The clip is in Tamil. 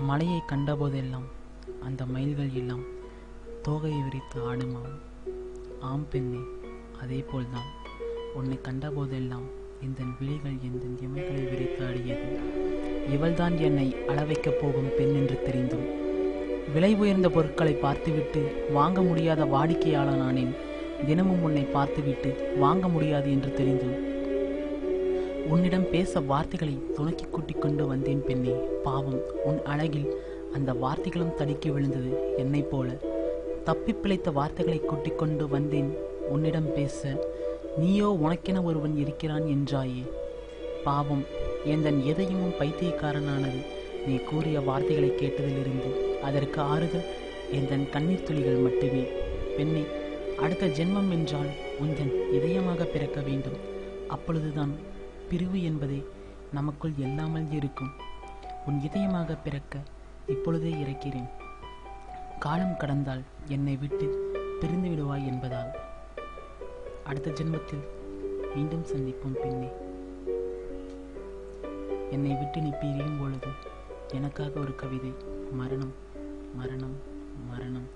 மலையை கண்டபோதெல்லாம் அந்த மயில்கள் எல்லாம் தோகையை விரித்து ஆடுமாம். ஆம் பெண்ணே, அதே போல்தான் உன்னை கண்டபோதெல்லாம் இந்த விழிகள் எந்த இமைகளை விரித்து ஆடியது. இவள்தான் என்னை அளவைக்கப் போகும் பெண் என்று தெரிந்தும் விலை உயர்ந்த பொருட்களை பார்த்துவிட்டு வாங்க முடியாத வாடிக்கையாளனானேன். தினமும் உன்னை பார்த்துவிட்டு வாங்க முடியாது என்று தெரிந்தும் உன்னிடம் பேச வார்த்தைகளை துணக்கி கூட்டிக் கொண்டு வந்தேன் பெண்ணே. பாவம், உன் அழகில் அந்த வார்த்தைகளும் தடுக்கி விழுந்தது. என்னை போல தப்பி பிழைத்த வார்த்தைகளை கூட்டிக் கொண்டு வந்தேன் உன்னிடம் பேச. நீயோ உனக்கென ஒருவன் இருக்கிறான் என்றாயே. பாவம், எந்தன் எதையும் பைத்தியக்காரனானது நீ கூறிய வார்த்தைகளை கேட்டதிலிருந்து. அதற்கு ஆறுதல் எந்தன் கண்ணீர் துளிகள் மட்டுமே. பெண்ணே, அடுத்த ஜென்மம் என்றால் உந்தன் இதயமாக பிறக்க வேண்டும். அப்பொழுதுதான் பிரிவு என்பதே நமக்குள் எல்லாமல் இருக்கும். உன் இதயமாக பிறக்க இப்பொழுதே இறக்கிறேன். காலம் கடந்தால் என்னை விட்டு பிரிந்து விடுவாய் என்பதால். அடுத்த ஜென்மத்தில் மீண்டும் சந்திப்போம் பெண்ணே. என்னை விட்டு நீ பிரியும் பொழுது எனக்காக ஒரு கவிதை. மரணம், மரணம், மரணம்.